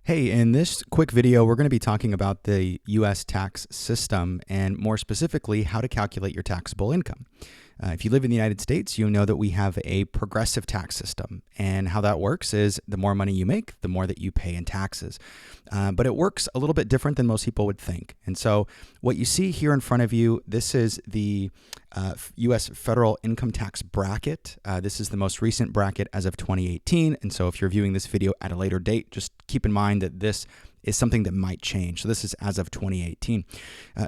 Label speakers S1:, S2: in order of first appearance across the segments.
S1: Hey, in this quick video, we're going to be talking about the U.S. tax system and more specifically, how to calculate your taxable income. If you live in the United States, you know that we have a progressive tax system. And how that works is the more money you make, the more that you pay in taxes. But it works a little bit different than most people would think. And so what you see here in front of you, this is the U.S. federal income tax bracket. This is the most recent bracket as of 2018. And so if you're viewing this video at a later date, just keep in mind that this is something that might change. So this is as of 2018.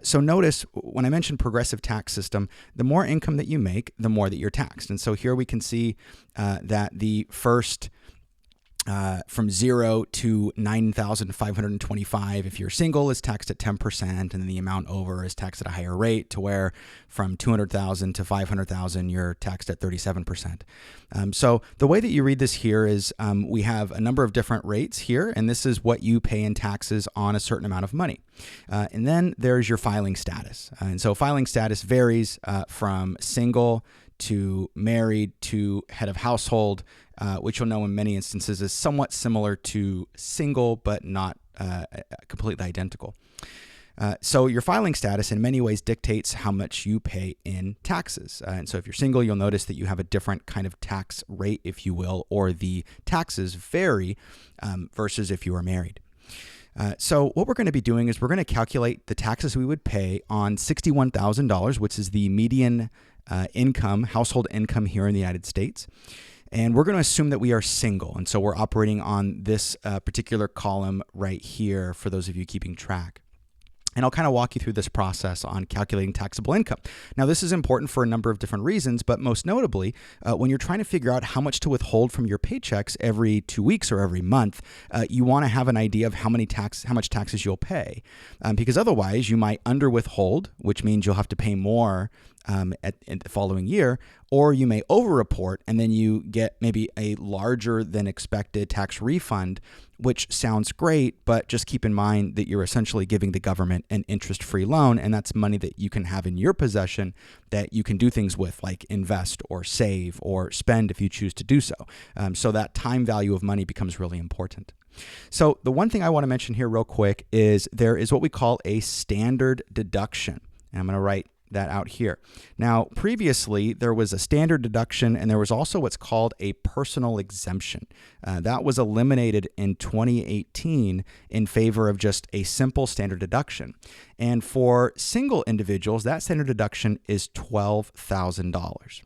S1: So notice when I mentioned progressive tax system, the more income that you make, the more that you're taxed. And so here we can see that the first from 0 to 9,525, if you're single, is taxed at 10%, and then the amount over is taxed at a higher rate, to where from 200,000 to 500,000, you're taxed at 37%. So the way that you read this here is we have a number of different rates here, and this is what you pay in taxes on a certain amount of money. And then there's your filing status. And so filing status varies from single to married to head of household, which you'll know in many instances is somewhat similar to single, but not completely identical. So your filing status in many ways dictates how much you pay in taxes. And so if you're single, you'll notice that you have a different kind of tax rate, if you will, or the taxes vary versus if you are married. So what we're going to be doing is we're going to calculate the taxes we would pay on $61,000, which is the median income, household income here in the United States. And we're going to assume that we are single. And so we're operating on this particular column right here for those of you keeping track. And I'll kind of walk you through this process on calculating taxable income. Now, this is important for a number of different reasons, but most notably, when you're trying to figure out how much to withhold from your paychecks every 2 weeks or every month, you want to have an idea of how much taxes you'll pay, because otherwise you might under withhold, which means you'll have to pay more in the following year, or you may overreport and then you get maybe a larger than expected tax refund, which sounds great, but just keep in mind that you're essentially giving the government an interest-free loan, and that's money that you can have in your possession that you can do things with, like invest or save or spend if you choose to do so. So that time value of money becomes really important. So the one thing I want to mention here real quick is there is what we call a standard deduction. And I'm going to write that out here. Now, previously, there was a standard deduction, and there was also what's called a personal exemption. That was eliminated in 2018 in favor of just a simple standard deduction. And for single individuals, that standard deduction is $12,000.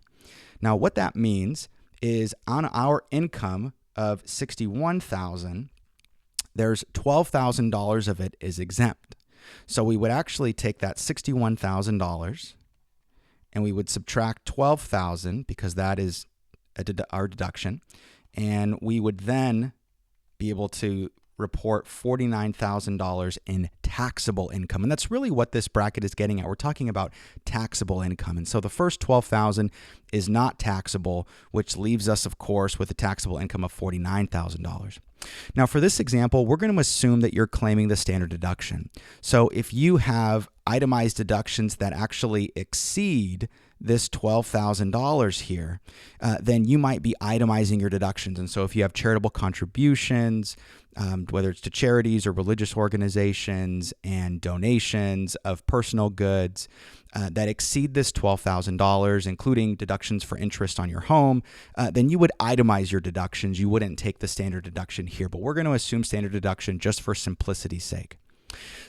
S1: Now, what that means is on our income of $61,000, there's $12,000 of it is exempt. So we would actually take that $61,000 and we would subtract $12,000 because that is our deduction. And we would then be able to report $49,000 in taxable income. And that's really what this bracket is getting at. We're talking about taxable income. And so the first $12,000 is not taxable, which leaves us, of course, with a taxable income of $49,000. Now, for this example, we're going to assume that you're claiming the standard deduction. So if you have itemized deductions that actually exceed this $12,000 here, then you might be itemizing your deductions. And so if you have charitable contributions, whether it's to charities or religious organizations, and donations of personal goods that exceed this $12,000, including deductions for interest on your home, then you would itemize your deductions. You wouldn't take the standard deduction here, but we're going to assume standard deduction just for simplicity's sake.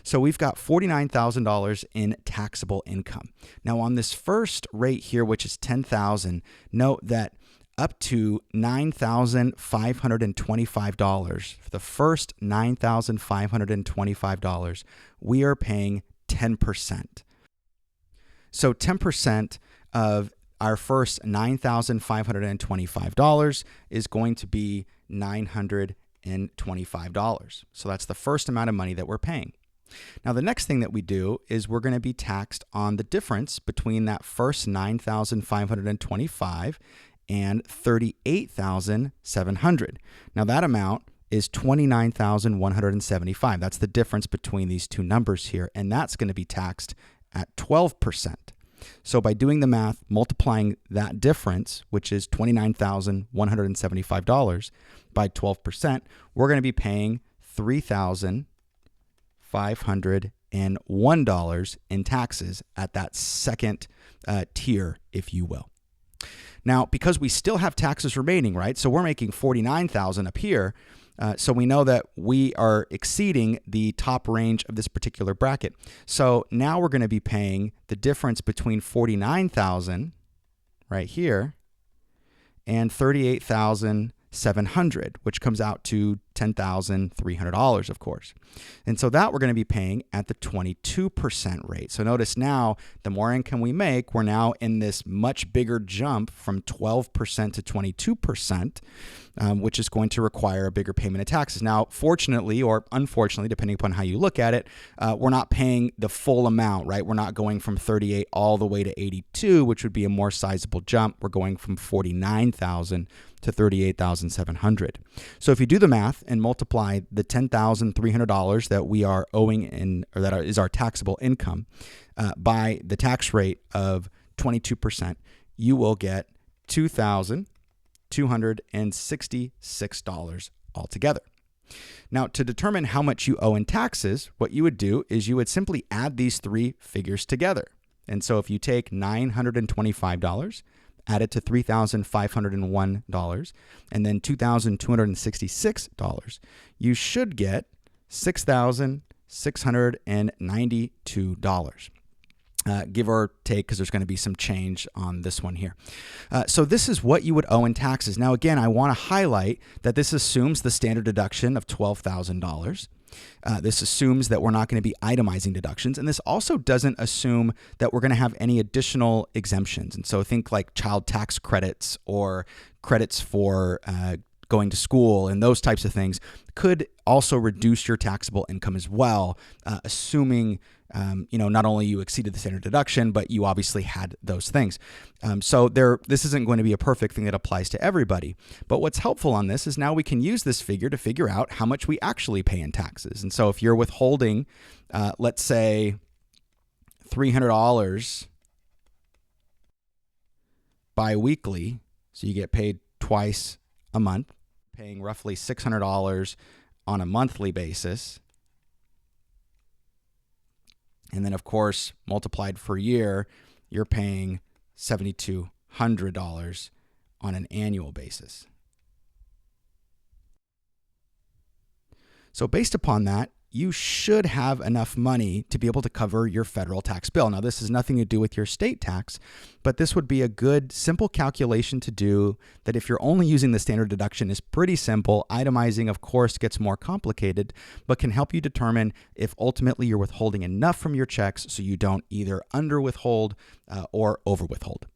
S1: So we've got $49,000 in taxable income. Now on this first rate here, which is $10,000, note that up to $9,525, for the first $9,525, we are paying 10%. So 10% of our first $9,525 is going to be $925. So that's the first amount of money that we're paying. Now, the next thing that we do is we're going to be taxed on the difference between that first $9,525 and $38,700. Now, that amount is $29,175. That's the difference between these two numbers here, and that's going to be taxed at 12%. So by doing the math, multiplying that difference, which is $29,175 by 12%, we're going to be paying $3,501 in taxes at that second tier, if you will. Now, because we still have taxes remaining, right? So we're making $49,000 up here. So we know that we are exceeding the top range of this particular bracket. So now we're going to be paying the difference between $49,000 right here and $38,700, which comes out to $10,300, of course. And so that we're going to be paying at the 22% rate. So notice now, the more income we make, we're now in this much bigger jump from 12% to 22%, which is going to require a bigger payment of taxes. Now, fortunately or unfortunately, depending upon how you look at it, we're not paying the full amount, right? We're not going from 38 all the way to 82, which would be a more sizable jump. We're going from 49,000 to 38,700. So if you do the math and multiply the $10,300 that we are owing or that is our taxable income by the tax rate of 22%, you will get $2,266 altogether. Now, to determine how much you owe in taxes, what you would do is you would simply add these three figures together. And so if you take $925, add it to $3,501, and then $2,266, you should get $6,692. Give or take, because there's going to be some change on this one here. So this is what you would owe in taxes. Now, again, I want to highlight that this assumes the standard deduction of $12,000. This assumes that we're not going to be itemizing deductions. And this also doesn't assume that we're going to have any additional exemptions. And so think like child tax credits or credits for going to school and those types of things could also reduce your taxable income as well, assuming not only you exceeded the standard deduction, but you obviously had those things. So this isn't going to be a perfect thing that applies to everybody. But what's helpful on this is now we can use this figure to figure out how much we actually pay in taxes. And so if you're withholding, let's say $300 bi-weekly, so you get paid twice a month, paying roughly $600 on a monthly basis. And then, of course, multiplied for a year, you're paying $7,200 on an annual basis. So based upon that, you should have enough money to be able to cover your federal tax bill. Now, this has nothing to do with your state tax, but this would be a good, simple calculation to do that if you're only using the standard deduction is pretty simple. Itemizing, of course, gets more complicated, but can help you determine if ultimately you're withholding enough from your checks so you don't either under withhold or over withhold.